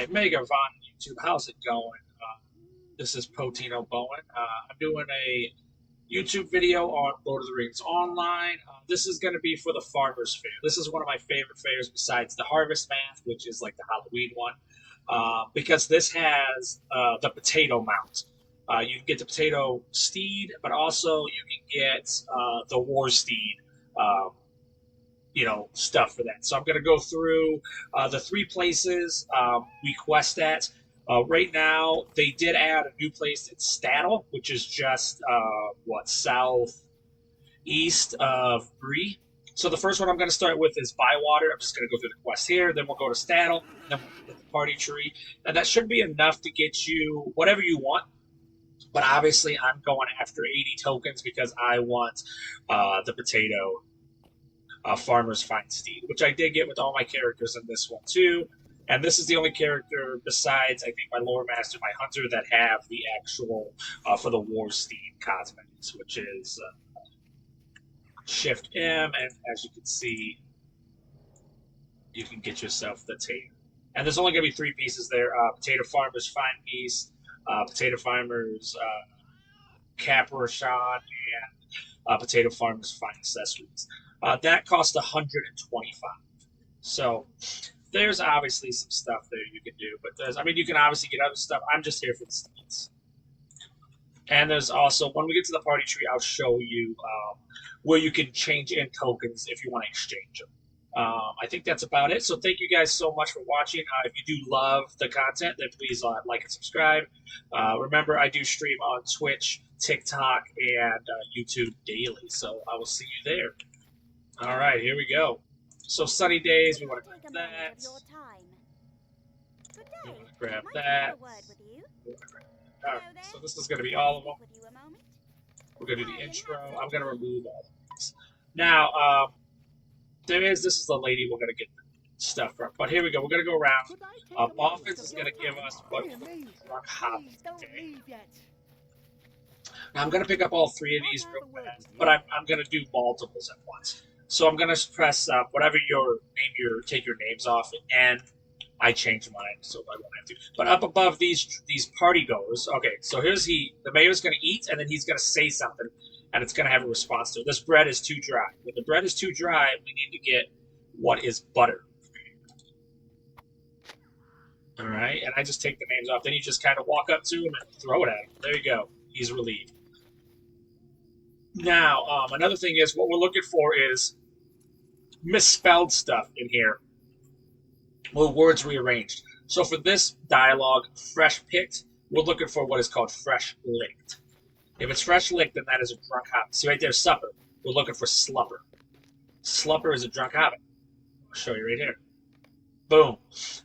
Alright, Mega on YouTube, how's it going? This is Poteen Bowen. I'm doing a YouTube video on Lord of the Rings Online. This is going to be for the Farmer's Fair. This is one of my favorite fairs besides the Harvest Math, which is like the Halloween one, because this has the potato mount. You can get the potato steed, but also you can get the war steed stuff for that. So I'm going to go through the three places we quest at. Right now, they did add a new place in Staddle, which is just, southeast of Bree. So the first one I'm going to start with is Bywater. I'm just going to go through the quest here. Then we'll go to Staddle. Then we'll get the party tree. And that should be enough to get you whatever you want. But obviously, I'm going after 80 tokens because I want the potato Farmer's Fine Steed, which I did get with all my characters in this one too. And this is the only character besides, I think, my Lore Master, my Hunter, that have the actual, for the War Steed cosmetics, which is Shift M, and as you can see, you can get yourself the tater. And there's only going to be three pieces there, Potato Farmer's Fine Piece, Potato Farmer's Caparishon, and Potato Farmer's Fine Accessories. That cost 125. So there's obviously some stuff there you can do, but you can obviously get other stuff. I'm just here for the steeds. And there's also, when we get to the party tree, I'll show you where you can change in tokens if you want to exchange them. I think that's about it. So thank you guys so much for watching. If you do love the content, then please like and subscribe. Remember, I do stream on Twitch, TikTok, and YouTube daily. So I will see you there. All right, here we go. So sunny days, we want to grab that. We want to grab that. All right, so this is going to be all of them. We're going to do the intro. I'm going to remove all of these. Now, this is the lady we're going to get stuff from. But here we go. We're going to go around. Offense is going to give us what drunk Hobbit. Okay. Now, I'm going to pick up all three of these real fast, but I'm going to do multiples at once. So I'm gonna press whatever take your names off, and I changed mine, so I won't have to. But up above these party goers, okay. So here's the mayor's gonna eat, and then he's gonna say something, and it's gonna have a response to it. This bread is too dry. When the bread is too dry, we need to get what is butter. All right, and I just take the names off. Then you just kind of walk up to him and throw it at him. There you go. He's relieved. Now, another thing is what we're looking for is misspelled stuff in here, or words rearranged. So for this dialogue, fresh picked, we're looking for what is called fresh licked. If it's fresh licked, then that is a drunk hobbit. See right there, supper. We're looking for slupper. Slupper is a drunk hobbit. I'll show you right here. Boom.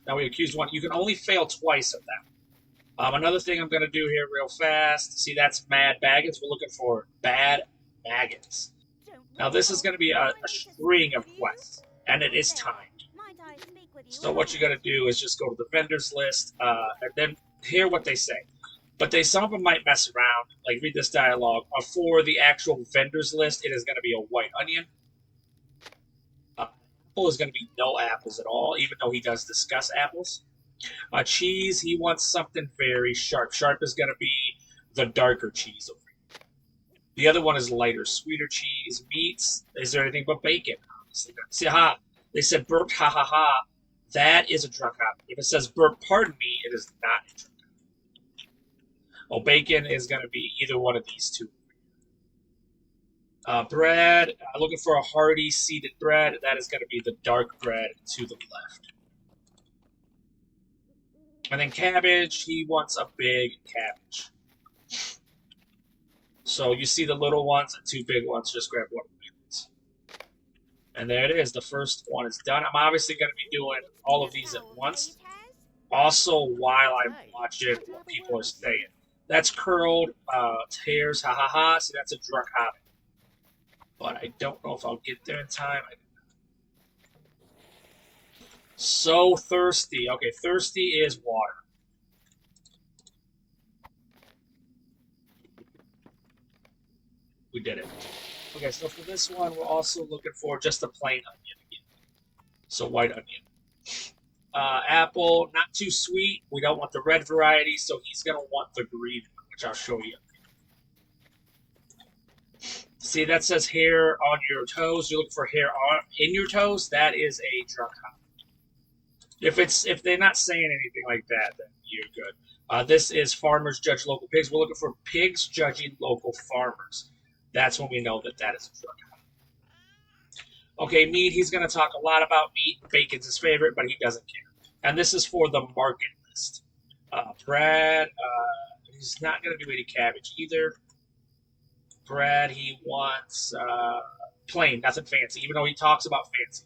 Now we accused one. You can only fail twice of that. Another thing I'm going to do here real fast. See, that's Mad Baggins. We're looking for Bad Baggins. Now this is going to be a string of quests, and it is timed. So what you got to do is just go to the vendors list, and then hear what they say. But some of them might mess around. Like read this dialogue. For the actual vendors list, it is going to be a white onion. Apple is going to be no apples at all, even though he does discuss apples. Cheese, he wants something very sharp. Sharp is going to be the darker cheese over here. The other one is lighter, sweeter cheese. Meats, is there anything but bacon? See, they said burp, ha ha ha. That is a drunk hobbit. If it says burp, pardon me, it is not a drunk hobbit. Oh, bacon is going to be either one of these two. Bread, looking for a hearty seeded bread. That is going to be the dark bread to the left. And then cabbage, he wants a big cabbage. So you see the little ones and two big ones, just grab one of the big ones. And there it is, the first one is done. I'm obviously going to be doing all of these at once. Also, while I'm watching what people are saying. That's curled, tears, ha ha ha. See, that's a drunk hobbit. But I don't know if I'll get there in time. So thirsty. Okay, thirsty is water. We did it. Okay, so for this one, we're also looking for just a plain onion again. So white onion. Apple, not too sweet. We don't want the red variety, so he's going to want the green one, which I'll show you. See, that says hair on your toes. You look for hair in your toes. That is a drunk hobbit. If they're not saying anything like that, then you're good. This is farmers judge local pigs. We're looking for pigs judging local farmers. That's when we know that that is a drunk hobbit. Okay, meat. He's going to talk a lot about meat. Bacon's his favorite, but he doesn't care. And this is for the market list. Brad, he's not going to do any cabbage either. Brad, he wants plain, nothing fancy, even though he talks about fancy.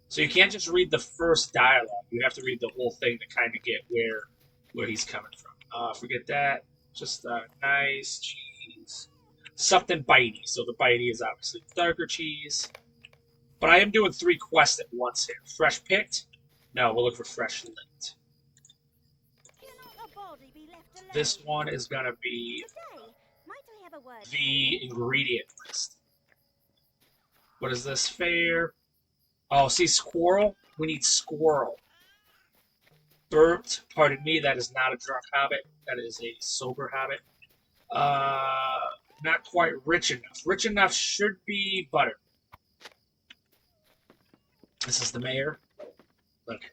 So you can't just read the first dialogue. You have to read the whole thing to kind of get where he's coming from. Forget that. Just nice cheese. Something bitey. So the bitey is obviously darker cheese. But I am doing 3 quests at once here. Fresh picked? No, we'll look for fresh licked. This one is going to be the ingredient list. What is this? Fair. Oh, see, squirrel? We need squirrel. Burped. Pardon me, that is not a drunk hobbit. That is a sober hobbit. Not quite rich enough. Rich enough should be butter. This is the mayor. Okay.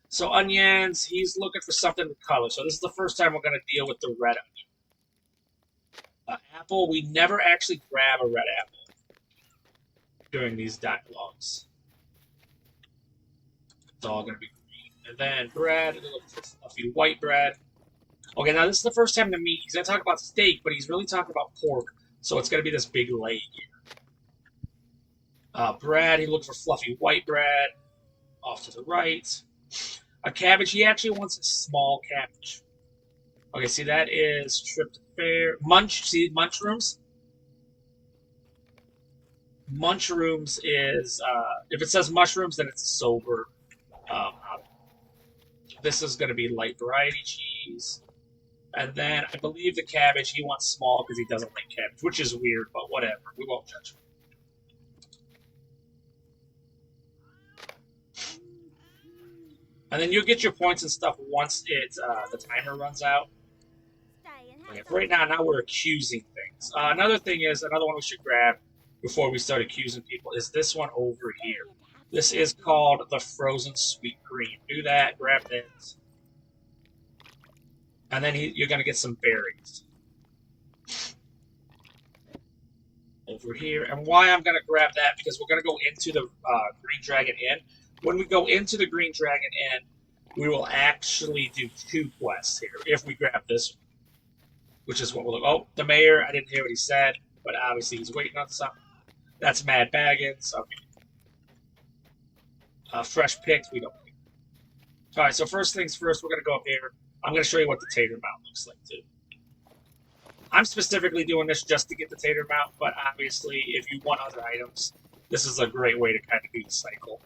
So onions, he's looking for something with color. So this is the first time we're going to deal with the red onion. Apple, we never actually grab a red apple during these dialogues. It's all going to be green. And then bread, look for fluffy white bread. Okay, now this is the first time to meet. He's going to talk about steak, but he's really talking about pork. So it's going to be this big leg here. Bread, he looked for fluffy white bread. Off to the right. A cabbage, he actually wants a small cabbage. Okay, see, that is tripped fair. Munch, see, mushrooms? Mushrooms is, if it says mushrooms, then it's a sober. This is going to be light variety cheese. And then I believe the cabbage, he wants small because he doesn't like cabbage, which is weird, but whatever. We won't judge him. And then you'll get your points and stuff once the timer runs out. Okay, right now we're accusing things. Another thing is, another one we should grab before we start accusing people is this one over here. This is called the frozen sweet cream. Do that, grab this. And then you're going to get some berries. Over here. And why I'm going to grab that, because we're going to go into the Green Dragon Inn. When we go into the Green Dragon Inn, we will actually do 2 quests here, if we grab this one. Which is what we'll look. Oh, the mayor, I didn't hear what he said, but obviously he's waiting on something. That's Mad Baggins. Okay. Fresh picked, we don't care. Alright, so first things first, we're going to go up here. I'm going to show you what the tater mount looks like, too. I'm specifically doing this just to get the tater mount, but obviously, if you want other items, this is a great way to kind of do the cycle.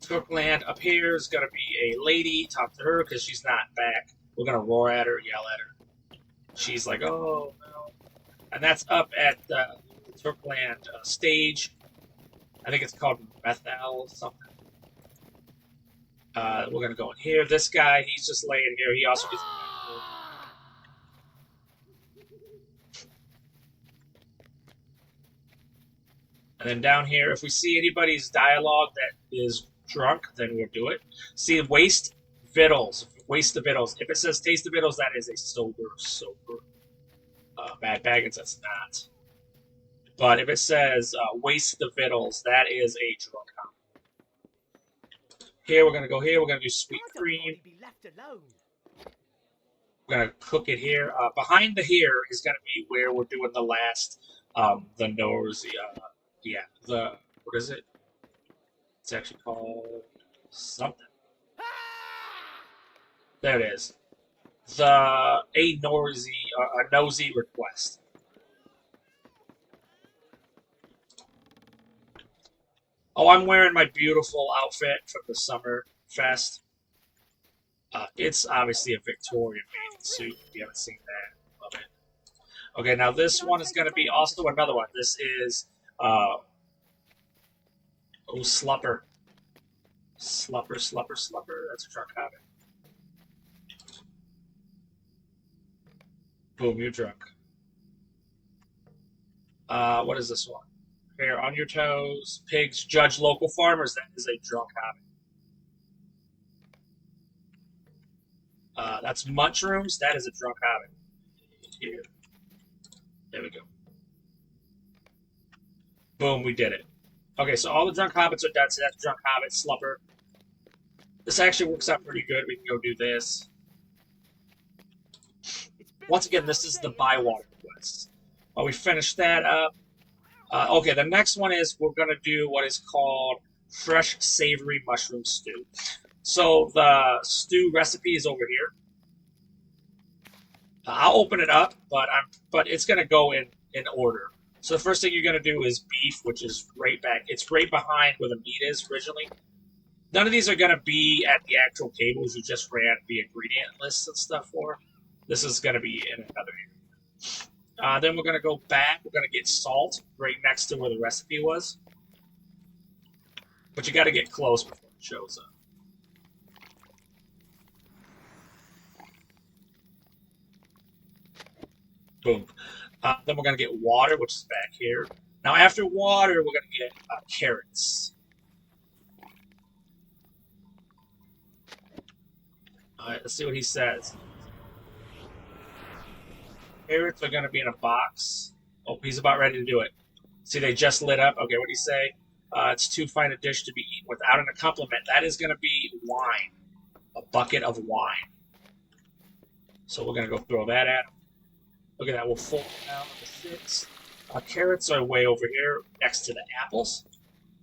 Cookland up here is going to be a lady. Talk to her because she's not back. We're going to roar at her, yell at her. She's like, oh, no. And that's up at the Turkland stage. I think it's called Methal or something. We're going to go in here. This guy, he's just laying here. He also gets... And then down here, if we see anybody's dialogue that is drunk, then we'll do it. See, waste victuals. Waste the victuals. If it says taste the victuals, that is a sober. Bad Baggins, that's not. But if it says waste the victuals, that is a drunk hound. Here, we're going to go here. We're going to do sweet cream. We're going to cook it here. Behind the here is going to be where we're doing the last, the nose, yeah, what is it? It's actually called something. There it is. A nosy request. Oh, I'm wearing my beautiful outfit from the Summer Fest. It's obviously a Victorian made suit. If you haven't seen that, love it. Okay, now this one is going to be also another one. This is, oh, Slupper. Slupper, slupper, slupper. That's a drunk habit. Boom, you're drunk. What is this one? Hair on your toes. Pigs, judge local farmers. That is a drunk habit. That's mushrooms. That is a drunk habit. Here. There we go. Boom, we did it. Okay, so all the drunk hobbits are done. So that's drunk hobbit, slupper. This actually works out pretty good. We can go do this. Once again, this is the Bywater Quests. We finished that up. Okay, the next one is we're going to do what is called fresh savory mushroom stew. So the stew recipe is over here. I'll open it up, but it's going to go in order. So the first thing you're going to do is beef, which is right back. It's right behind where the meat is originally. None of these are going to be at the actual tables you just ran the ingredient lists and stuff for. This is going to be in another area. Then we're going to go back. We're going to get salt right next to where the recipe was. But you got to get close before it shows up. Boom. Then we're going to get water, which is back here. Now, after water, we're going to get carrots. All right, let's see what he says. Carrots are going to be in a box. Oh, he's about ready to do it. See, they just lit up. Okay, what do you say? It's too fine a dish to be eaten without an accompaniment. That is going to be wine. A bucket of wine. So we're going to go throw that at him. Look at that. We'll fold it down to 6. Carrots are way over here next to the apples.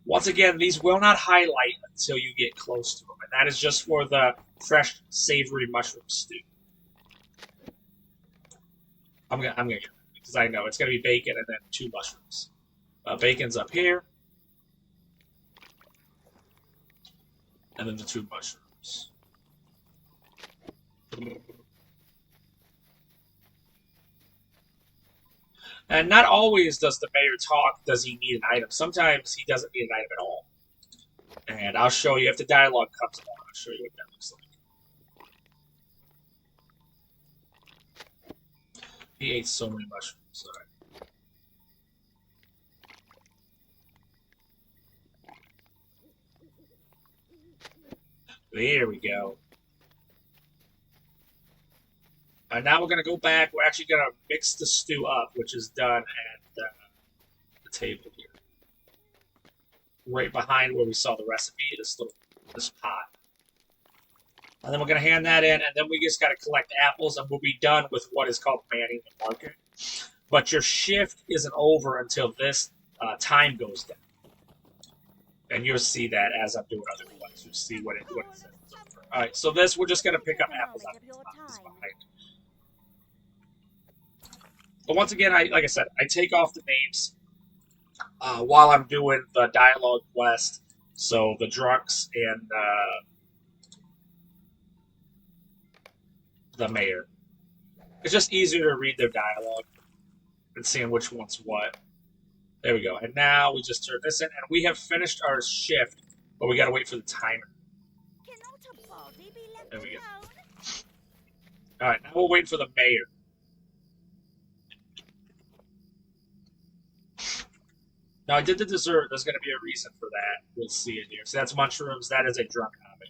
Once again, these will not highlight until you get close to them. And that is just for the fresh, savory mushroom stew. I'm gonna get it because I know it's gonna be bacon and then 2 mushrooms. Bacon's up here, and then the 2 mushrooms. And not always does the mayor talk. Does he need an item? Sometimes he doesn't need an item at all. And I'll show you if the dialogue comes along. I'll show you what that looks like. He ate so many mushrooms. Sorry. There we go. Now we're going to go back. We're actually going to mix the stew up, which is done at the table here. Right behind where we saw the recipe, this pot. And then we're going to hand that in, and then we just got to collect apples, and we'll be done with what is called manning the market. But your shift isn't over until this time goes down. And you'll see that as I'm doing other ones. You'll see what it says. All right, so this, we're just going to pick up apples out of this behind. But once again, like I said, I take off the names while I'm doing the dialogue quest. So the drunks and the mayor. It's just easier to read their dialogue and seeing which one's what. There we go. And now we just turn this in, and we have finished our shift, but we got to wait for the timer. There we go. All right, now we'll wait for the mayor. Now, I did the dessert. There's going to be a reason for that. We'll see it here. So that's mushrooms. That is a drunk hobbit.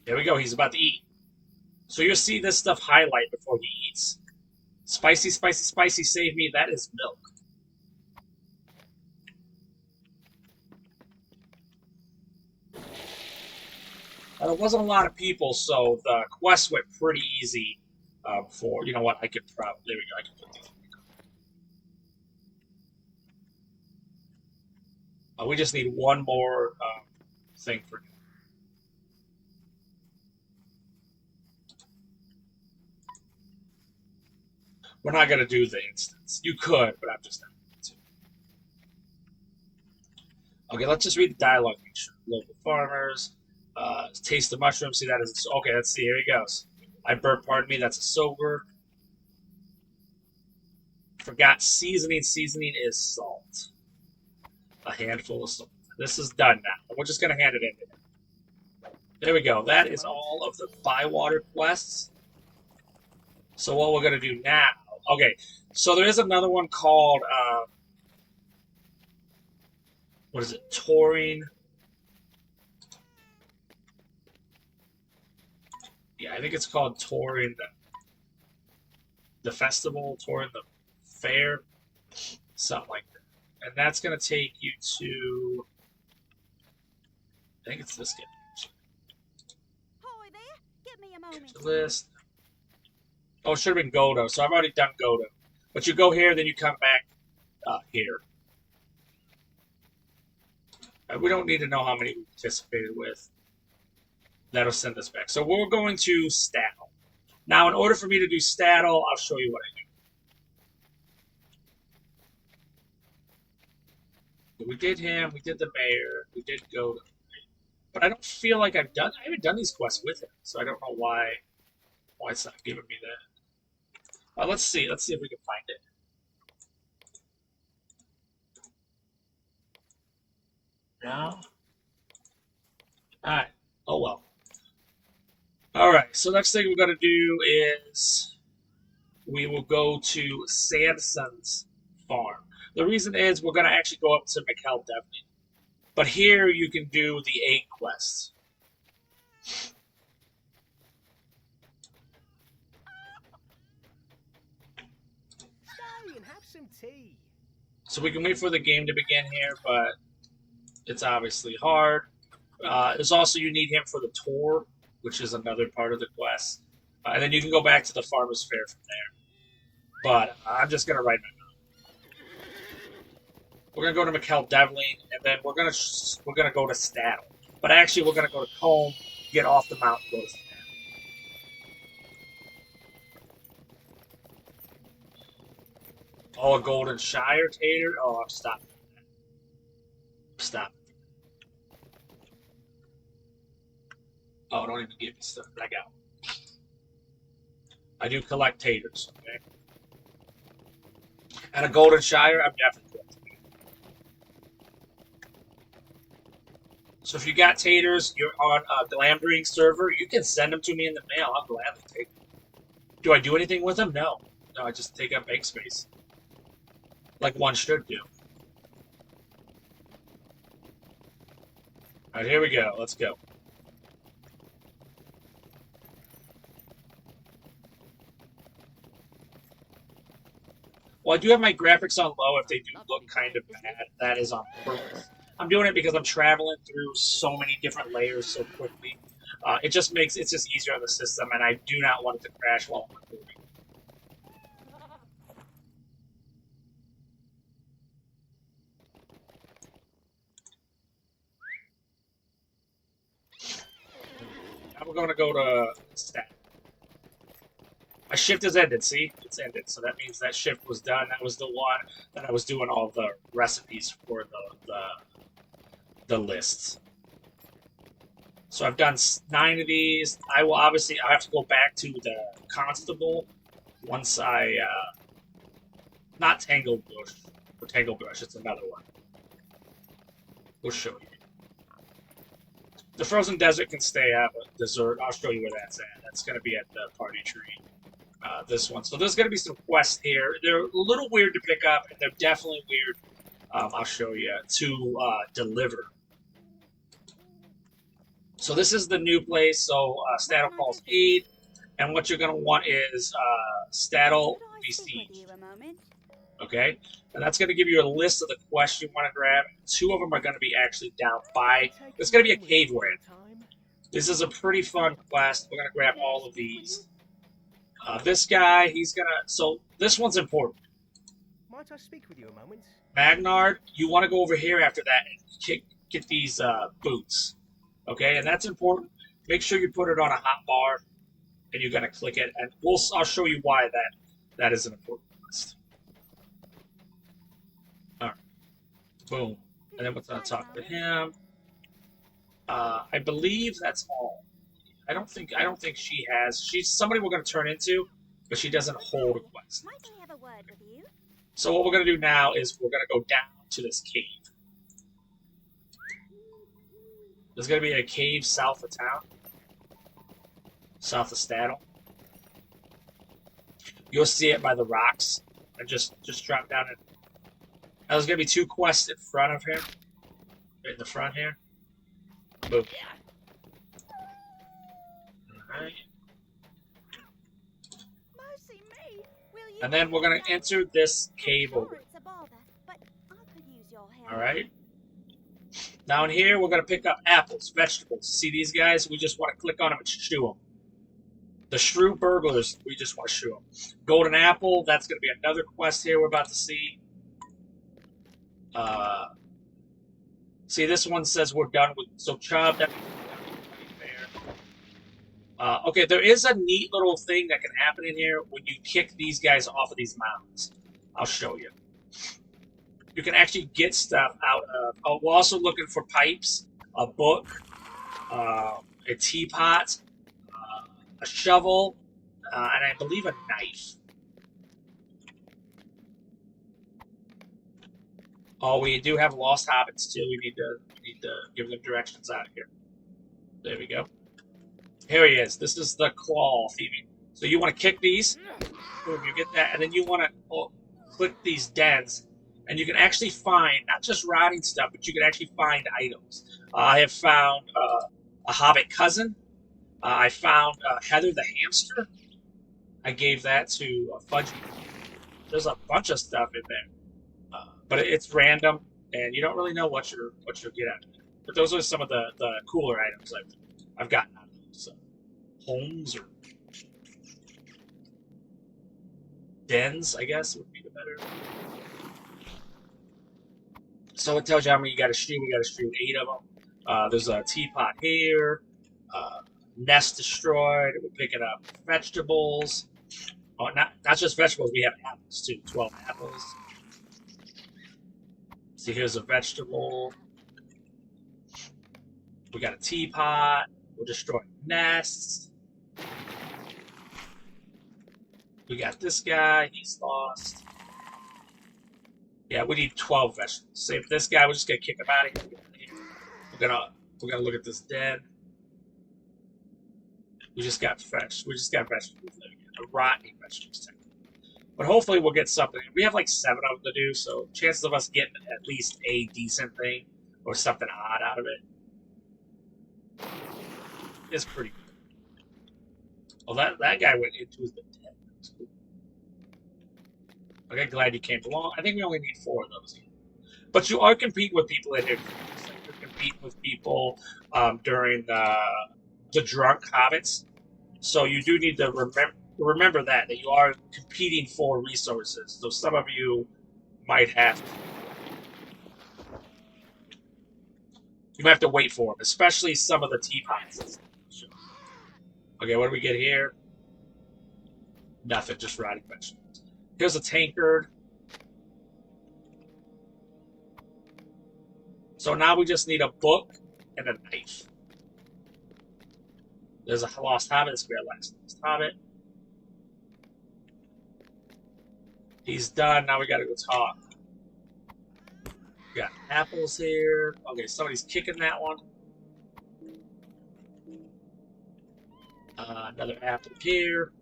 There we go. He's about to eat. So you'll see this stuff highlight before he eats. Spicy, spicy, spicy, save me. That is milk. There wasn't a lot of people, so the quest went pretty easy for, you know what, I could probably, there we go, I can put these. We just need one more thing for now. We're not going to do the instance. You could, but I'm just not going to. Okay, let's just read the dialogue. Make sure. Local farmers. Taste the mushroom. See, that is okay. Let's see. Here he goes. I burped. Pardon me. That's a sober. Forgot seasoning. Seasoning is salt. A handful of salt. This is done now. We're just going to hand it in. There we go. That is all of the Bywater Quests. So what we're going to do now... Okay, so there is another one called... what is it? Touring... Yeah, I think it's called Touring the Festival, Touring the Fair, something like that. And that's going to take you to... I think it's this game. Hi there. Give me a moment. List. Oh, it should have been Godo. So I've already done Godo. But you go here, then you come back here. We don't need to know how many we participated with. That'll send us back. So we're going to Staddle. Now, in order for me to do Staddle, I'll show you what I do. We did him. We did the mayor. We did Godo. But I don't feel like I haven't done these quests with him, so I don't know why it's not giving me that. Let's see. Let's see if we can find it. No. All right. Oh well. All right. So next thing we're gonna do is we will go to Samson's farm. The reason is we're gonna actually go up to McEldevian. But here you can do the 8 quests. Stay and have some tea. So we can wait for the game to begin here, but it's obviously hard. There's also, you need him for the tour, which is another part of the quest. And then you can go back to the Farmer's Fair from there. But I'm just going to write my note. We're gonna go to McEldevian, and then we're gonna go to Staddle. But actually, we're gonna go to Combe, get off the mountain, go to Staddle. Oh, a Golden Shire Tater. Oh, I'm stopping. Stop. Oh, don't even give me stuff. Back out. I do collect taters. Okay. And a Golden Shire, I'm definitely collecting. So if you got taters, you're on a Glambering server, you can send them to me in the mail. I'll gladly take them. Do I do anything with them? No. No, I just take up bank space. Like one should do. Alright, here we go. Let's go. Well, I do have my graphics on low if they do look kind of bad. That is on purpose. I'm doing it because I'm traveling through so many different layers so quickly. It's just easier on the system, and I do not want it to crash while I'm recording. Now we're going to go to Stat. My shift has ended, see? It's ended, so that means that shift was done. That was the one that I was doing all the recipes for the lists. So I've done 9 of these. I have to go back to the constable once I, not Tanglebush, or Tanglebrush, it's another one. We'll show you. The frozen desert can stay at dessert. I'll show you where that's at. That's going to be at the party tree. This one. So there's going to be some quests here. They're a little weird to pick up, and they're definitely weird, I'll show you, to deliver. So this is the new place. So Staddle calls aid, and what you're going to want is Staddle Besiege. Okay? And that's going to give you a list of the quests you want to grab. 2 of them are going to be actually down by... There's going to be a cave win. This is a pretty fun quest. We're going to grab all of these. This guy, he's going to... So this one's important. Might I speak with you a moment? Magnard, you want to go over here after that and get these boots. Okay, and that's important. Make sure you put it on a hot bar, and you're going to click it. And I'll show you why that is an important quest. Alright. Boom. And then we're going to talk to him. I believe that's all. I don't think she has. She's somebody we're going to turn into, but she doesn't hold a quest. Might I have a word with you? So what we're going to do now is we're going to go down to this cave. There's going to be a cave south of town. South of Staddle. You'll see it by the rocks. And just drop down it. Now there's going to be 2 quests in front of him. Right in the front here. Boom. Alright. Mercy me. Will you And then we're going to enter this cave Sure, over. it's a bother, but I could use your help. Alright. Down here, we're going to pick up apples, vegetables. See these guys? We just want to click on them and shoo them. The shrew burglars, we just want to shoo them. Golden apple, that's going to be another quest here we're about to see. See, this one says we're done with... So, Chubb, that means we're done with there. Okay, there is a neat little thing that can happen in here when you kick these guys off of these mountains. I'll show you. You can actually get stuff out of... Oh, we're also looking for pipes, a book, a teapot, a shovel, and I believe a knife. Oh, we do have lost hobbits too. We need to give them directions out of here. There we go. Here he is. This is the claw thieving. So you want to kick these. Boom, you get that, and then you want to click these dens, and you can actually find not just rotting stuff, but you can actually find items. I have found a Hobbit cousin. I found Heather the hamster. I gave that to Fudgy. There's a bunch of stuff in there. But it's random, and you don't really know what you'll get out of it. But those are some of the cooler items I've gotten out of those. Homes or dens, I guess, would be the better. So it tells you how many you got to shoot. We got to shoot 8 of them. There's a teapot here. Nest destroyed. We're picking up vegetables. Oh, not just vegetables. We have apples too. 12 apples. See, here's a vegetable. We got a teapot. We're destroying nests. We got this guy. He's lost. Yeah, we need 12 vegetables. Save this guy. We're just gonna kick him out of here. We're gonna look at this den. We just got vegetables. There again. Rotten vegetables. But hopefully we'll get something. We have like 7 of them to do, so chances of us getting at least a decent thing or something odd out of it is pretty good. Well, that guy went into the dead. Okay, glad you came along. I think we only need 4 of those. But you are competing with people in here. You're competing with people during the drunk hobbits. So you do need to remember that you are competing for resources. So some of you might have to. You might have to wait for them, especially some of the teapots. Okay, what do we get here? Nothing, just rotting vegetables. Here's a tankard. So now we just need a book and a knife. There's a lost hobbit. This we got lost hobbit. He's done. Now we gotta go talk. We got apples here. Okay, somebody's kicking that one. Another apple here.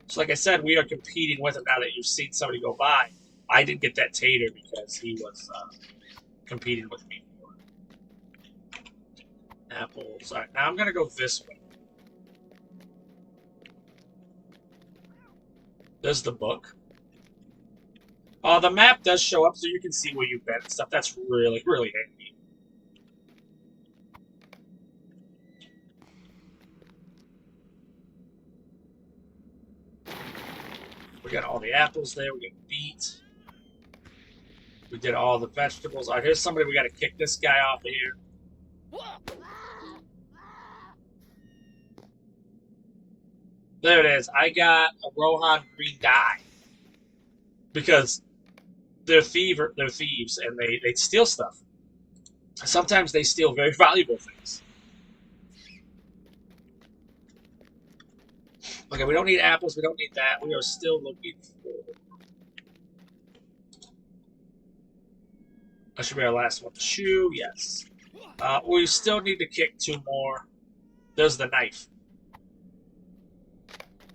So like I said, we are competing with him now that you've seen somebody go by. I didn't get that tater because he was competing with me for apples. Alright, now I'm gonna go this way. There's the book. The map does show up so you can see where you've been and stuff. That's really, really handy. We got all the apples there. We got beets. We did all the vegetables. All right, here's somebody. We got to kick this guy off of here. There it is. I got a Rohan green dye. Because they're thieves, and they steal stuff. Sometimes they steal very valuable things. Okay, we don't need apples. We don't need that. We are still looking for That should be our last one. Shoe, yes. We still need to kick 2 more. There's the knife.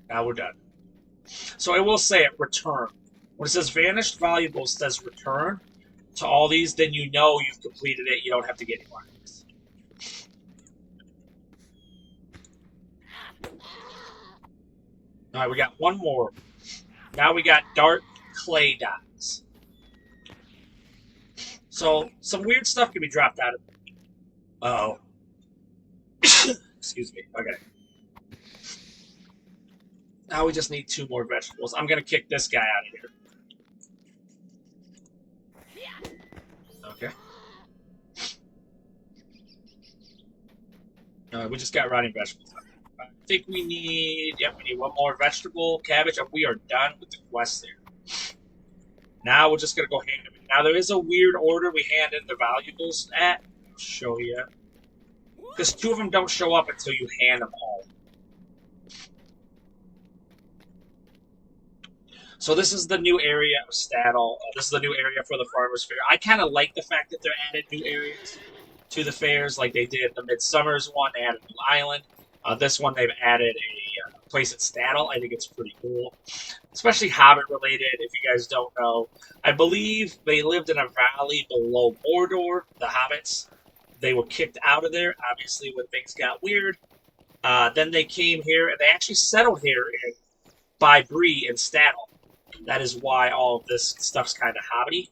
Now we're done. So I will say it, return. When it says vanished valuables, says return to all these, then you know you've completed it. You don't have to get any more. All right, we got 1 more. Now we got dark clay dots. So some weird stuff can be dropped out of it. Uh-oh. Excuse me. Okay. Now we just need 2 more vegetables. I'm gonna kick this guy out of here. Okay. We just got rotting vegetables. I think we need... Yep, we need 1 more vegetable, cabbage, and we are done with the quest there. Now we're just gonna go hand them in. Now there is a weird order we hand in the valuables at. I'll show you. Because 2 of them don't show up until you hand them all. So this is the new area of Staddle. This is the new area for the Farmers Fair. I kind of like the fact that they're added new areas to the fairs, like they did the Midsummer's one. They added a new island. This one, they've added a place at Staddle. I think it's pretty cool, especially Hobbit related. If you guys don't know, I believe they lived in a valley below Mordor. The Hobbits, they were kicked out of there, obviously, when things got weird. Then they came here, and they actually settled here by Bree and Staddle. That is why all of this stuff's kind of hobbity.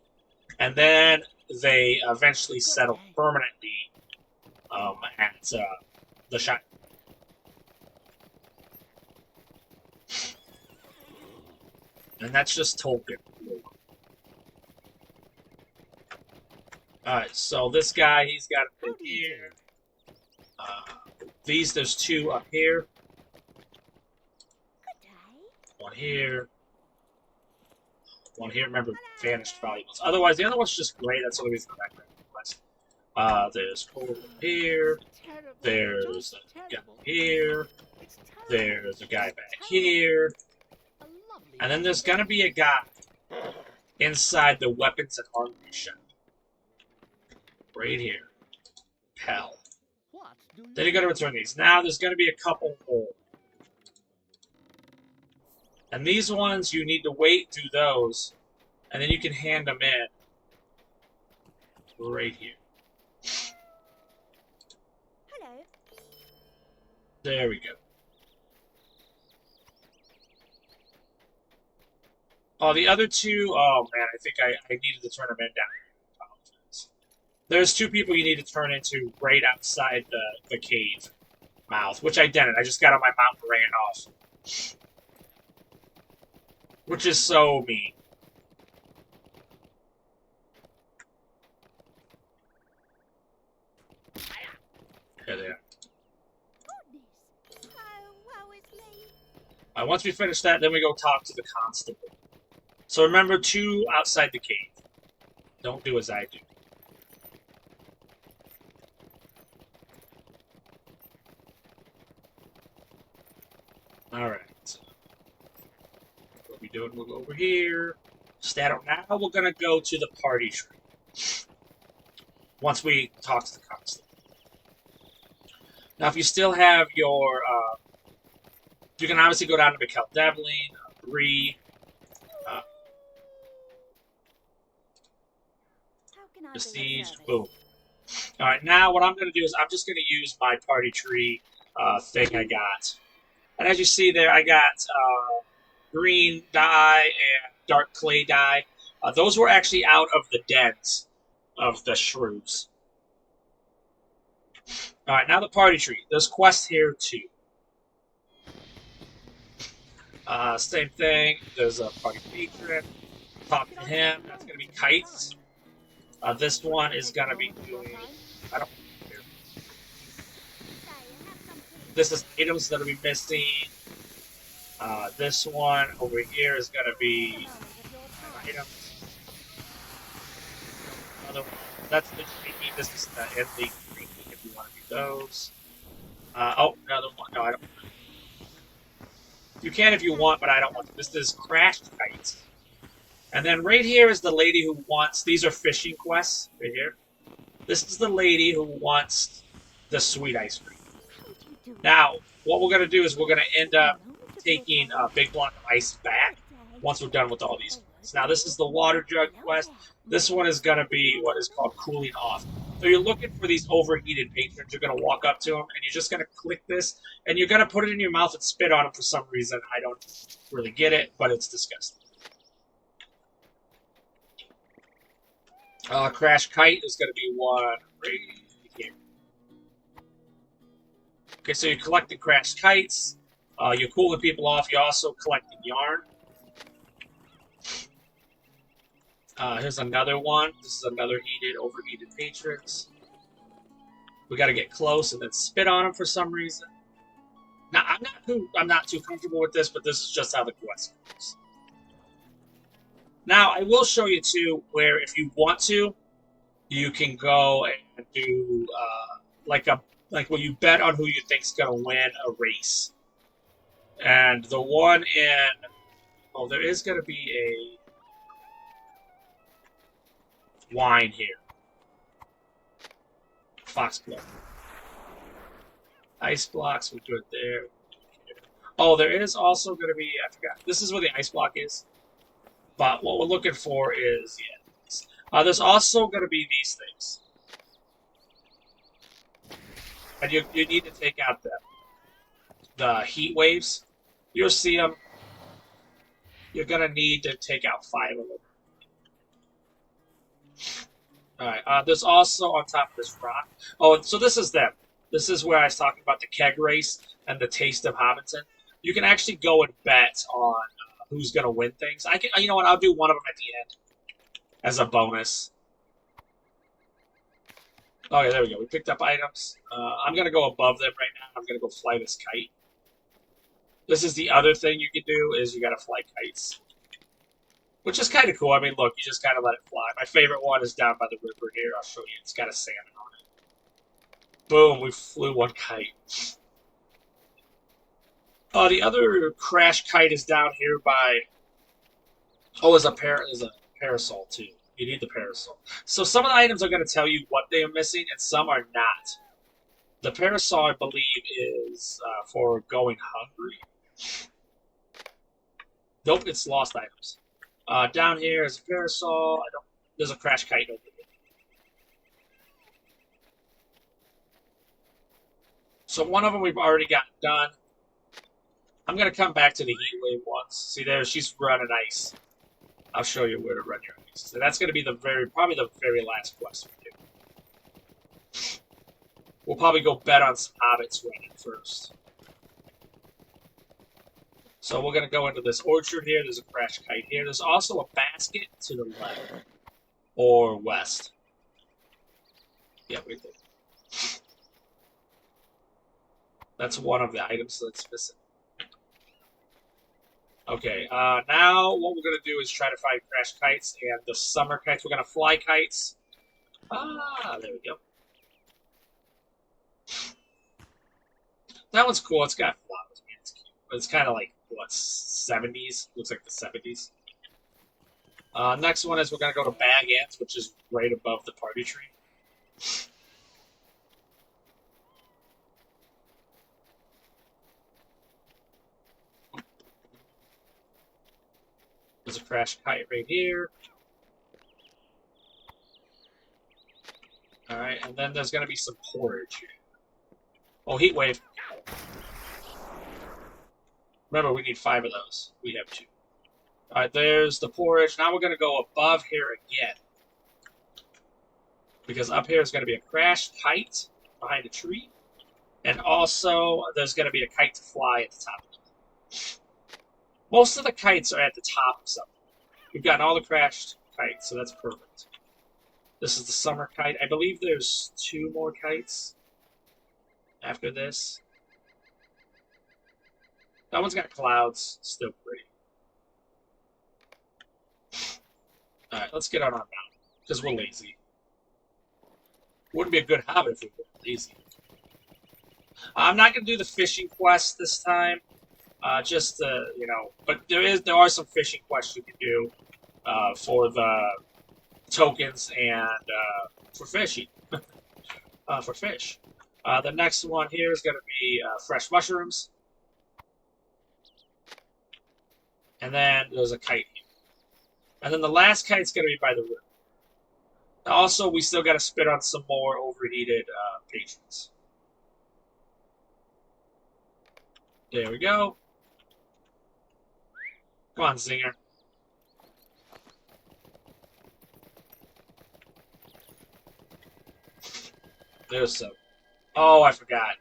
And then they eventually settled permanently at the Shire. And that's just Tolkien. Alright, so this guy, he's got a thing here. There's 2 up here. 1 here. 1 here. Remember, vanished valuables. Otherwise, the other one's just gray. That's the only reason I'm back. There's coal here. There's a guy here. There's a guy back here. And then there's gonna be a guy inside the weapons and armory shop. Right here. Hell. Then you're gonna return these. Now there's gonna be a couple more. And these ones, you need to wait, do those, and then you can hand them in right here. Hello. There we go. Oh, the other 2, oh man, I think I needed to turn them in down here. I apologize. There's 2 people you need to turn into right outside the cave mouth, which I didn't. I just got on my mount and ran off. Which is so mean. There they are. Goodness. Oh, woe is me. Once we finish that, then we go talk to the constable. So remember, 2 outside the cave. Don't do as I do. Alright. What we doing? We'll go over here. Staddle. Now we're going to go to the party tree. Once we talk to the constable. Now, if you still have your... you can obviously go down to Mikkel Devlin, Bree, Besieged, boom. Alright, now what I'm going to do is I'm just going to use my party tree thing I got. And as you see there, I got green dye and dark clay dye. Those were actually out of the dens of the shrews. Alright, now the party tree. There's quests here too. Same thing. There's a party patron. Talk to him. That's going to be Kites. This one is going to be doing... I don't know. This is items that will be missing. This one over here is going to be items. That's the green. This is the ending green if you want to do those. Oh, another one. No, I don't. You can if you want, but I don't want to. This is crashed kites. And then right here is the lady who wants... These are fishing quests, right here. This is the lady who wants the sweet ice cream. Now, what we're going to do is we're going to end up taking a big block of ice back once we're done with all these quests. Now, this is the water jug quest. This one is going to be what is called cooling off. So you're looking for these overheated patrons. You're going to walk up to them, and you're just going to click this, and you're going to put it in your mouth and spit on them for some reason. I don't really get it, but it's disgusting. Crash Kite is going to be one right here. Okay, so you're collecting Crash Kites. You're cooling people off. You're also collecting yarn. Here's another one. This is another overheated patrons. We got to get close and then spit on them for some reason. Now, I'm not too comfortable with this, but this is just how the quest goes. Now, I will show you, too, where if you want to, you can go and do, like where you bet on who you think's going to win a race. And the one in... Oh, there is going to be a wine here. Foxglove. Ice blocks, we do it there. Oh, there is also going to be... I forgot. This is where the ice block is. But what we're looking for is, yeah. There's also going to be these things. And you need to take out the heat waves. You'll see them. You're going to need to take out 5 of them. Alright, there's also on top of this rock. Oh, so this is them. This is where I was talking about the keg race and the taste of Hobbiton. You can actually go and bet on who's going to win things. You know what, I'll do one of them at the end as a bonus. Oh, yeah, there we go. We picked up items. I'm going to go above them right now. I'm going to go fly this kite. This is the other thing you can do, is you got to fly kites. Which is kind of cool. I mean, look, you just kind of let it fly. My favorite one is down by the river here. I'll show you. It's got a salmon on it. Boom, we flew one kite. The other crash kite is down here by... Oh, there's a parasol, too. You need the parasol. So some of the items are going to tell you what they are missing, and some are not. The parasol, I believe, is for going hungry. Nope, it's lost items. Down here is a parasol. There's a crash kite over here. So one of them we've already gotten done. I'm going to come back to the heat wave once. See there, she's running ice. I'll show you where to run your ice. So that's going to be probably the very last quest we do. We'll probably go bet on some hobbits running first. So we're going to go into this orchard here. There's a crash kite here. There's also a basket to the left. Or west. Yeah, right there. That's one of the items that's missing. Okay, now what we're going to do is try to find crash kites and the summer kites. We're going to fly kites. There we go. That one's cool. It's got flowers. Man, it's cute. But it's kind of like, what, 70s? Looks like the 70s. Next one is we're going to go to Bag Ants, which is right above the party tree. There's a crash kite right here. Alright, and then there's going to be some porridge here. Oh, heat wave. Remember, we need 5 of those. We have 2. Alright, there's the porridge. Now we're going to go above here again. Because up here is going to be a crash kite behind a tree. And also, there's going to be a kite to fly at the top of it. Most of the kites are at the top of something. We've gotten all the crashed kites, so that's perfect. This is the summer kite. I believe there's 2 more kites after this. That one's got clouds. Still pretty. Alright, let's get on our mountain, because we're lazy. Wouldn't be a good hobbit if we were lazy. I'm not going to do the fishing quest this time. But there are some fishing quests you can do. for the tokens and for fishing. For fish. The next one here is going to be fresh mushrooms. And then there's a kite here. And then the last kite's going to be by the river. Also, we still got to spit on some more overheated patrons. There we go. Come on, Zinger. There's some. Oh, I forgot.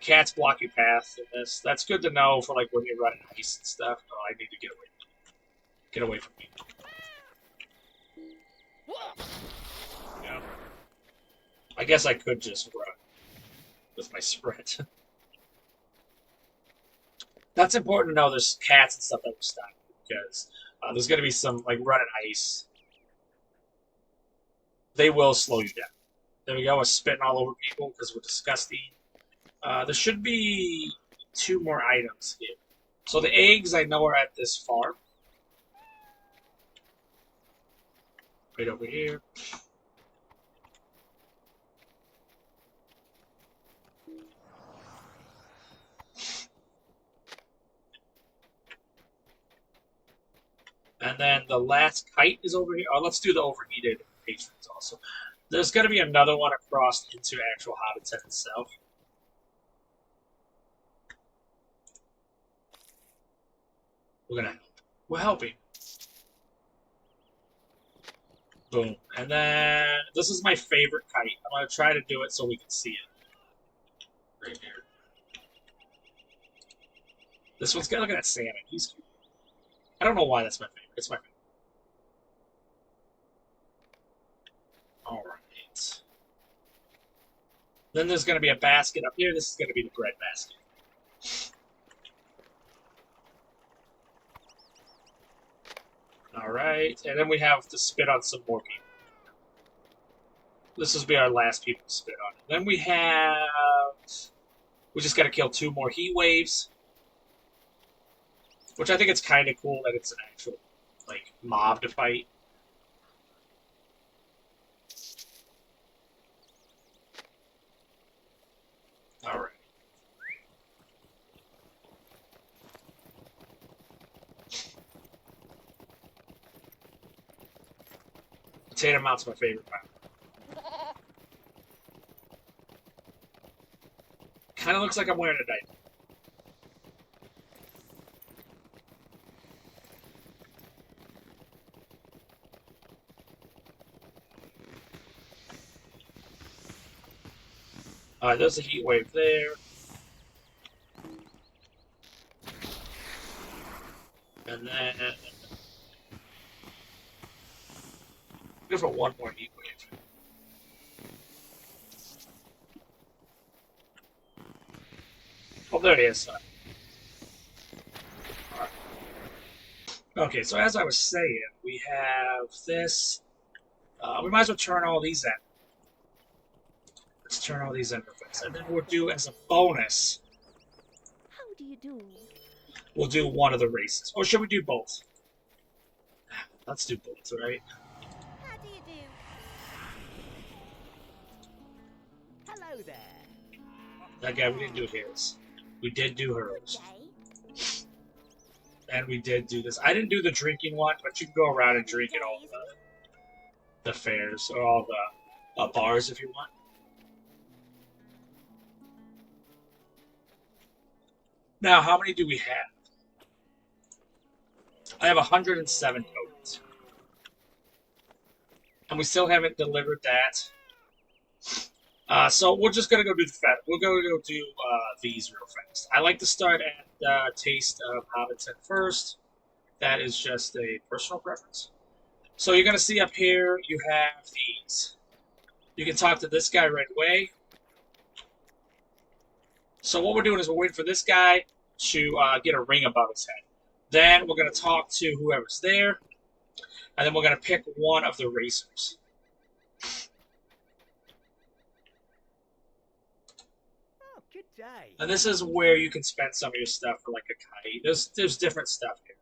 Cats block your path in this. That's good to know for like when you're running ice and stuff. Oh, I need to get away. Get away from me. Yeah. I guess I could just run with my sprint. That's important to know. There's cats and stuff that will stop because there's going to be some like running ice. They will slow you down. There we go. We're spitting all over people because we're disgusting. There should be 2 more items here. So the eggs I know are at this farm. Right over here. And then the last kite is over here. Oh, let's do the overheated patrons also. There's going to be another one across into actual Habitat itself. We're helping. Boom. And then this is my favorite kite. I'm going to try to do it so we can see it. Right here. This one's got, look at that salmon. He's cute. I don't know why that's my favorite. It's my favorite. Alright. Then there's going to be a basket up here. This is going to be the bread basket. Alright, and then we have to spit on some more people. This will be our last people to spit on. Then we have... We just got to kill 2 more heat waves. Which I think it's kind of cool that it's an actual, like, mob to fight. Alright. Potato Mount's my favorite part. Kind of looks like I'm wearing a diaper. Alright, there's a heat wave there. And then... Go for 1 more heat wave. Oh, there it is. Right. Okay, so as I was saying, we have this. We might as well turn all these in. Let's turn all these in real fast. And then we'll do, as a bonus, How do you do? we'll do one of the races. Or should we do both? Let's do both, right? How do you do? Hello there. That guy, we didn't do his. We did do hers. Day. And we did do this. I didn't do the drinking one, but you can go around and drink at all the fairs or all the bars if you want. Now, how many do we have? I have 107 tokens. And we still haven't delivered that. So we're just going to go do the fat. We're going to go do these real fast. I like to start at Taste of Hobbiton first. That is just a personal preference. So you're going to see up here, you have these. You can talk to this guy right away. So what we're doing is we're waiting for this guy to get a ring above his head. Then we're going to talk to whoever's there. And then we're going to pick one of the racers. Oh, good day. And this is where you can spend some of your stuff for like a kite. There's different stuff here.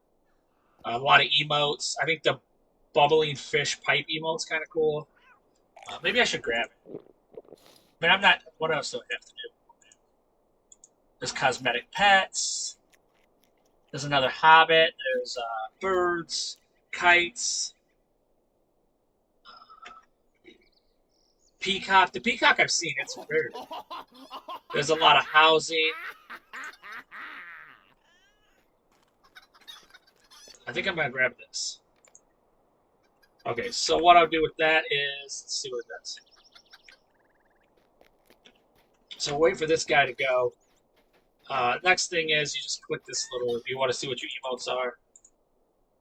A lot of emotes. I think the bubbling fish pipe emote's kind of cool. Maybe I should grab it. But I'm not. What else do I have to do? There's cosmetic pets. There's another Hobbit. There's birds, kites, peacock. The peacock I've seen. It's weird. There's a lot of housing. I think I'm gonna grab this. Okay, so what I'll do with that is let's see what it does. So wait for this guy to go. Next thing is you just click this little, if you want to see what your emotes are,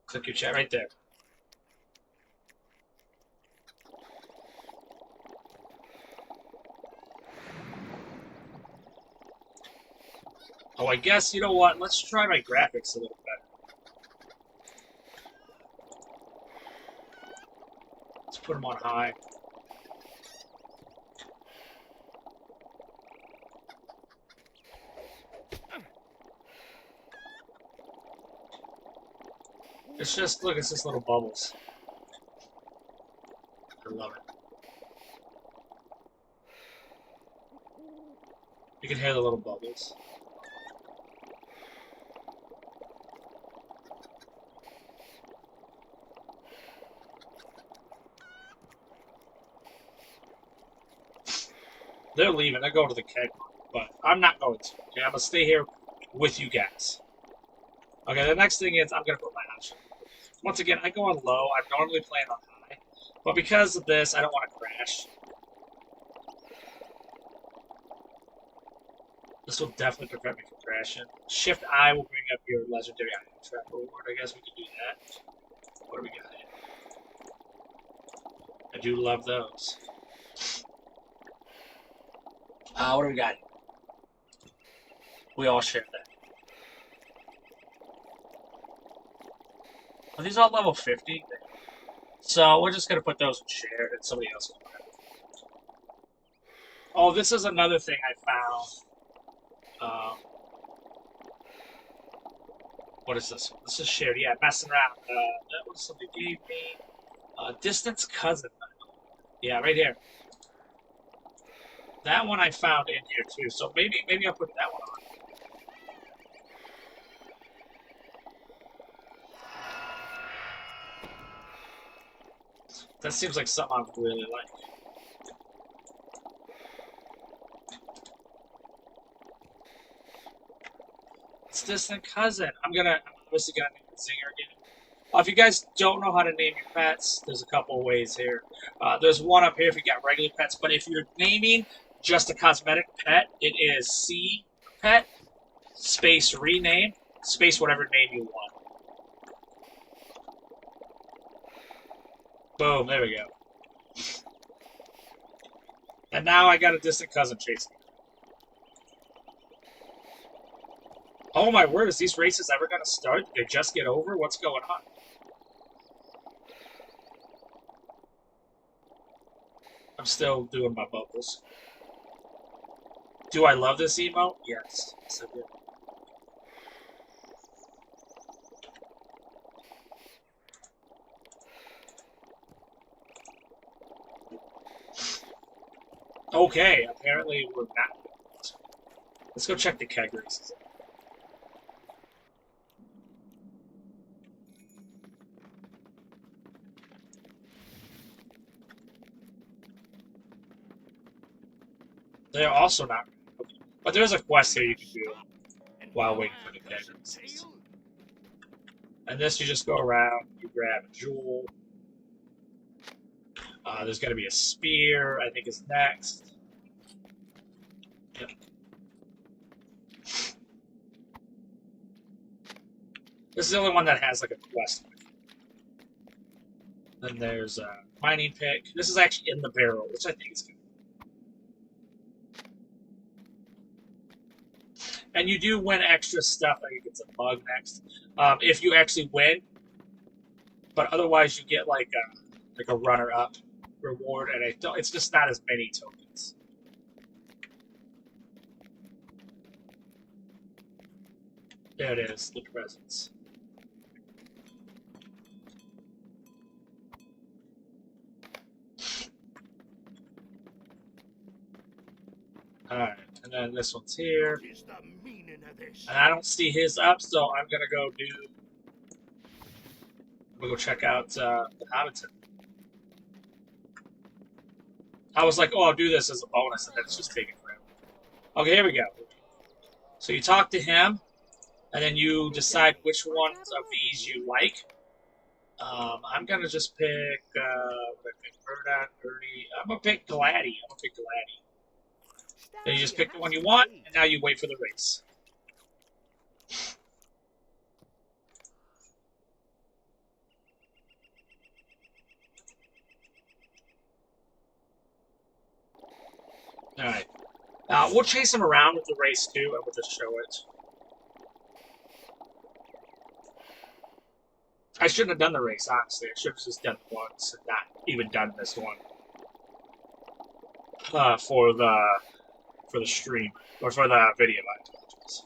click your chat right there. Oh, I guess, you know what, let's try my graphics a little better. Let's put them on high. It's just, look, it's just little bubbles. I love it. You can hear the little bubbles. They're leaving. They're going to the keg, but I'm not going to. Okay, I'm going to stay here with you guys. Okay, the next thing is I'm going to put my option. Once again, I go on low. I'm normally playing on high. But because of this, I don't want to crash. This will definitely prevent me from crashing. Shift I will bring up your legendary item trap reward. I guess we can do that. What do we got here? I do love those. What do we got? We all share that. Are these all level 50? So we're just going to put those in share and somebody else can grab it. Oh, this is another thing I found. What is this? This is shared. Yeah, messing around. That was something they gave me. Distance cousin. Yeah, right here. That one I found in here too. So maybe I'll put that one on. That seems like something I really like. It's distant cousin. I'm obviously gonna name it Zinger again. If you guys don't know how to name your pets, there's a couple ways here. There's one up here if you got regular pets, but if you're naming just a cosmetic pet, it is C pet space rename space whatever name you want. Boom, there we go. And now I got a distant cousin chasing me. Oh my word, is these races ever gonna start? Did they just get over? What's going on? I'm still doing my bubbles. Do I love this emote? Yes. Yes, I do. Okay, apparently we're not. Let's go check the keg races. They're also not. Okay. But there's a quest here you can do while waiting for the keg races. And this, you just go around, you grab a jewel. There's going to be a spear, I think is next. Yep. This is the only one that has like a quest. Then there's a mining pick. This is actually in the barrel, which I think is good. And you do win extra stuff. I think it's a bug next. If you actually win, but otherwise you get like a runner-up reward, and it's just not as many tokens. There it is, the presents. Alright, and then this one's here. What is the meaning of this? And I don't see his up, so I'm gonna go we'll go check out the Hobbit. I was like, oh, I'll do this as a bonus, and then it's just taking forever. Okay, here we go. So you talk to him, and then you decide which ones of these you like. I'm gonna just pick, Murdoch, Birdie. I'm gonna pick Gladdy. Then you just pick the one you want, and now you wait for the race. Alright. We'll chase him around with the race too, and we'll just show it. I shouldn't have done the race, honestly. I should have just done it once and not even done this one. For the stream. Or for the video, I apologize.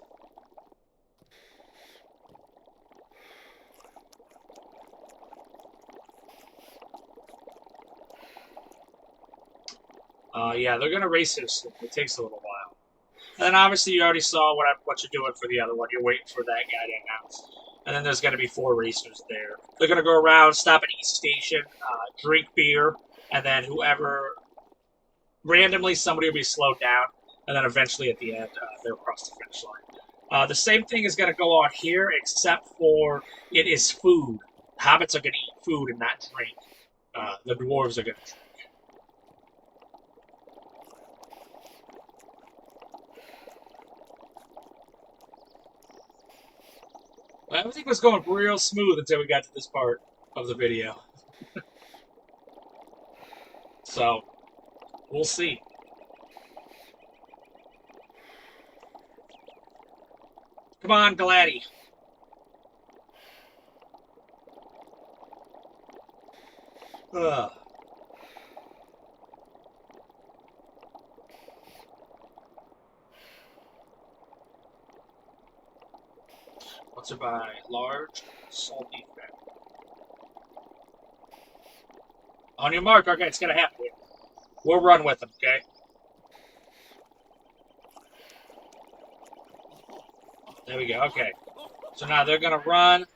Yeah, they're gonna race here soon. It takes a little while. And then obviously you already saw what you're doing for the other one. You're waiting for that guy to announce. And then there's gonna be 4 racers there. They're gonna go around, stop at each station, drink beer, and then randomly somebody will be slowed down, and then eventually at the end they'll cross the finish line. The same thing is gonna go on here, except for it is food. Hobbits are gonna eat food and not drink. The dwarves are gonna drink. Everything was going real smooth until we got to this part of the video. So, we'll see. Come on, Gladdy. Ugh. What's it by? Large, salty fat. On your mark, okay, it's gonna happen. We'll run with them, okay? There we go, okay. So now they're gonna run.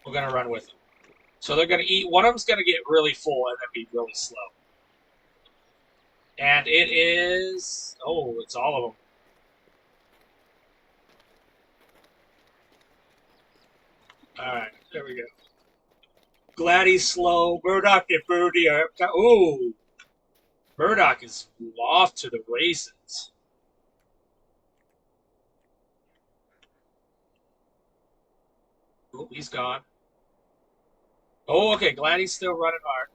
We're gonna run with them. So they're gonna eat. One of them's gonna get really full and then be really slow. And it is... Oh, it's all of them. Alright, there we go. Gladdy's slow. Murdoch and Birdie are... Ooh! Murdoch is off to the races. Oh, he's gone. Oh, okay, Gladdy's still running hard.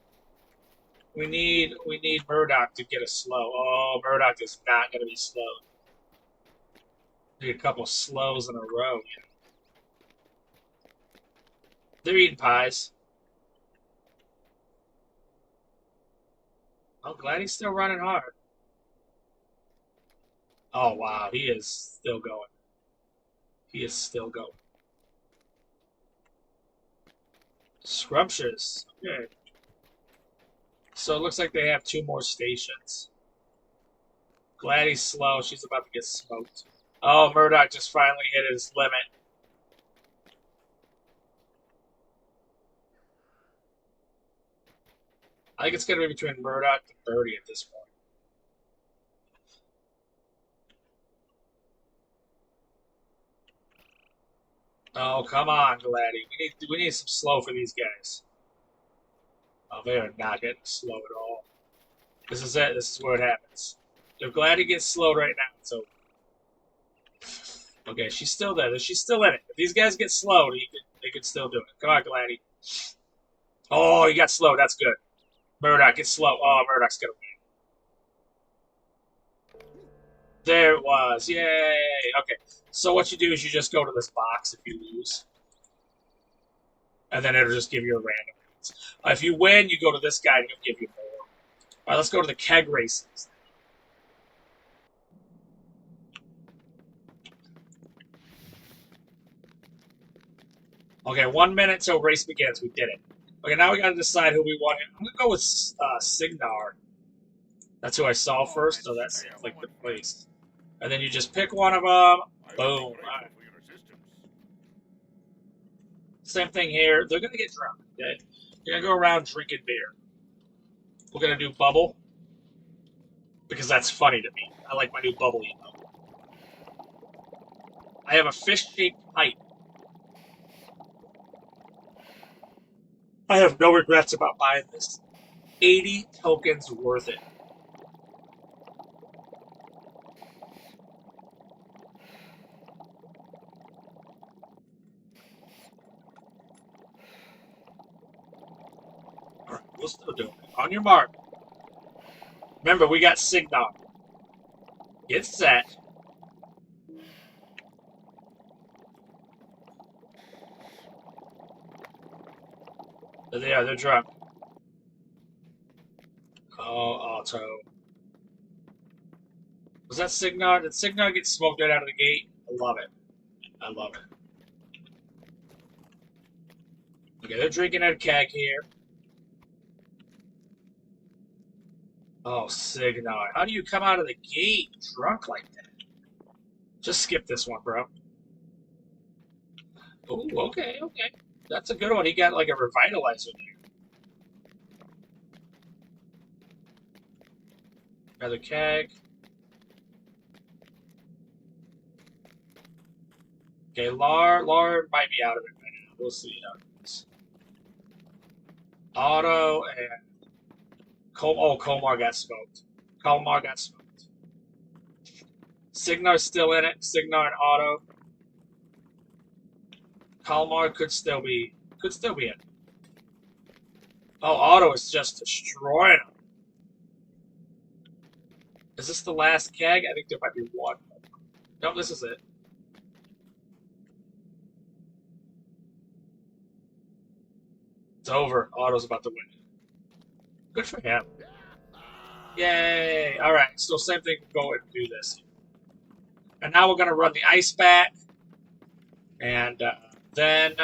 We need Murdoch to get us slow. Oh, Murdoch is not going to be slow. Need a couple slows in a row. Yeah. They're eating pies. Oh, Gladdy's still running hard. Oh, wow, he is still going. He is still going. Scrumptious. Okay. So it looks like they have 2 more stations. Gladdy's slow. She's about to get smoked. Oh, Murdoch just finally hit his limit. I think it's going to be between Murdoch and Birdie at this point. Oh, come on, Gladdy. We need some slow for these guys. Oh, they are not getting slow at all. This is it. This is where it happens. If Gladdy gets slowed right now, it's over. Okay, she's still there. She's still in it. If these guys get slowed, they could still do it. Come on, Gladdy. Oh, he got slowed. That's good. Murdoch gets slow. Oh, Murdoch's gonna win. There it was. Yay. Okay. So what you do is you just go to this box if you lose. And then it'll just give you a random. If you win, you go to this guy and he'll give you more. Alright, let's go to the keg races. Okay, 1 minute till race begins. We did it. Okay, now we gotta decide who we want. I'm gonna go with Signar. That's who I saw first, so that seems like the place. And then you just pick one of them. Boom. Right. Same thing here. They're going to get drunk, okay? You're going to go around drinking beer. We're going to do bubble. Because that's funny to me. I like my new bubble emote. I have a fish-shaped pipe. I have no regrets about buying this. 80 tokens worth it. Alright, we'll still do it. On your mark. Remember, we got Signal. Get set. There they are, they're drunk. Oh, auto. Was that Signal? Did Signal get smoked right out of the gate? I love it. I love it. Okay, they're drinking at a keg here. Oh, Signal. How do you come out of the gate drunk like that? Just skip this one, bro. Oh, okay, okay. That's a good one. He got like a revitalizer there. Another keg. Okay, Lar might be out of it right now. We'll see how it is. Auto and Colmar got smoked. Colmar got smoked. Signar's still in it. Signar and Auto. Colmar could still be in it. Oh, Auto is just destroying them. Is this the last keg? I think there might be one. Nope, this is it. It's over. Auto's about to win. Good for him. Yay! Alright, so same thing, go and do this. And now we're going to run the ice back. And then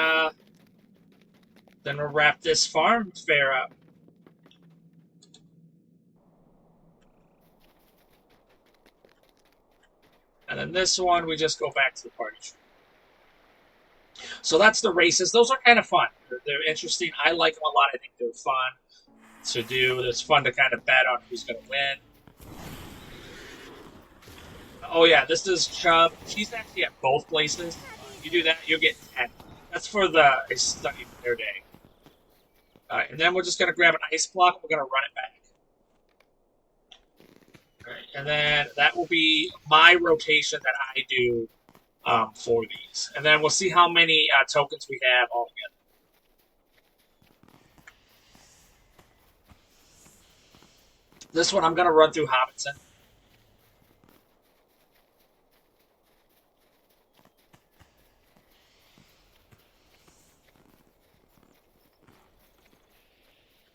we'll wrap this farm fair up. And then this one, we just go back to the party tree. So that's the races. Those are kind of fun. They're interesting. I like them a lot. I think they're fun to do. It's fun to kind of bet on who's going to win. Oh, yeah, this is Chubb. She's actually at both places. You do that, you'll get 10. That's for the study fair day. Alright, and then we're just going to grab an ice block and we're going to run it back. Alright, and then that will be my rotation that I do for these. And then we'll see how many tokens we have all together. This one I'm going to run through Hobbiton.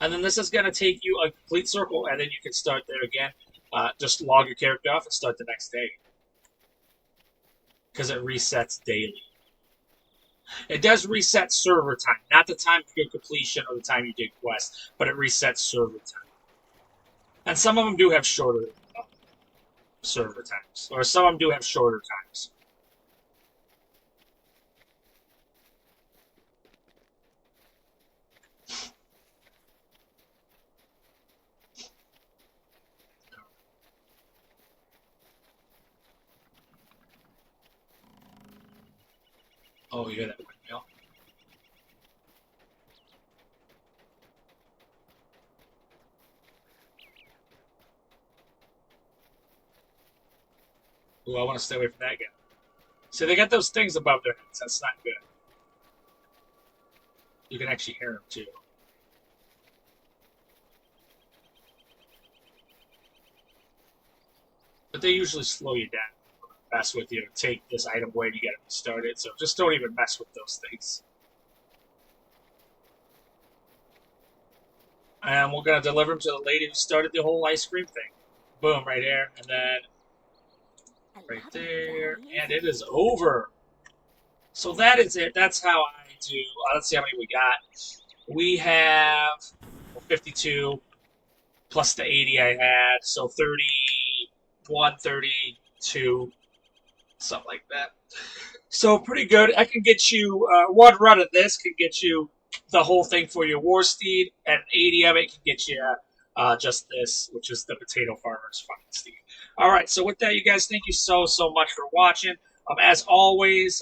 And then this is going to take you a complete circle, and then you can start there again. Just log your character off and start the next day. Because it resets daily. It does reset server time. Not the time for your completion or the time you did quests, but it resets server time. And some of them do have shorter server times. Or some of them do have shorter times. Oh, you hear that windmill? Ooh, I want to stay away from that guy. See, they got those things above their heads. That's not good. You can actually hear them, too. But they usually slow you down. Mess with you, take this item away, and you get it started. So just don't even mess with those things. And we're going to deliver them to the lady who started the whole ice cream thing. Boom, right here. And then right there. And it is over. So that is it. That's how I do. Let's see how many we got. We have 52. plus the 80 I had, so 31, 32, something like that. So pretty good. I can get you, one run of this can get you the whole thing for your war steed, and 80 of it can get you just this, which is the potato farmer's fine steed. All right, so with that, you guys, thank you so much for watching. As always,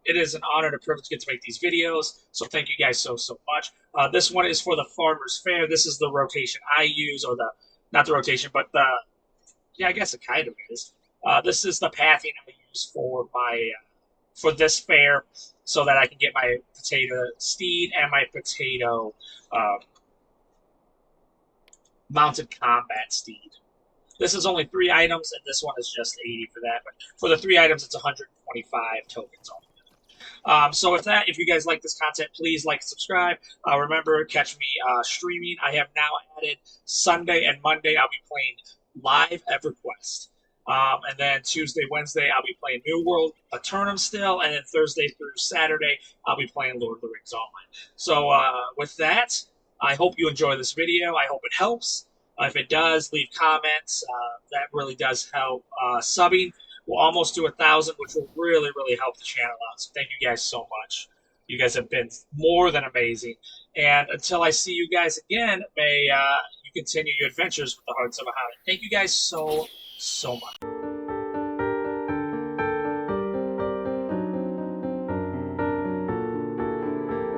it is an honor and a privilege to get to make these videos, so thank you guys so much. This one is for the Farmer's Fair. This is the rotation I use, or the, not the rotation, but the, yeah, I guess it kind of is. This is the pathing I use for my, for this fair, so that I can get my potato steed and my potato mounted combat steed. This is only 3 items, and this one is just 80 for that. But for the 3 items, it's 125 tokens altogether. So with that, if you guys like this content, please like and subscribe. Remember, catch me streaming. I have now added Sunday and Monday. I'll be playing live EverQuest. And then Tuesday, Wednesday, I'll be playing New World Eternum still. And then Thursday through Saturday, I'll be playing Lord of the Rings Online. So with that, I hope you enjoy this video. I hope it helps. If it does, leave comments. That really does help. Subbing, we'll almost do 1,000, which will really help the channel out. So thank you guys so much. You guys have been more than amazing. And until I see you guys again, may you continue your adventures with the Hearts of a Hobbit. Thank you guys so much.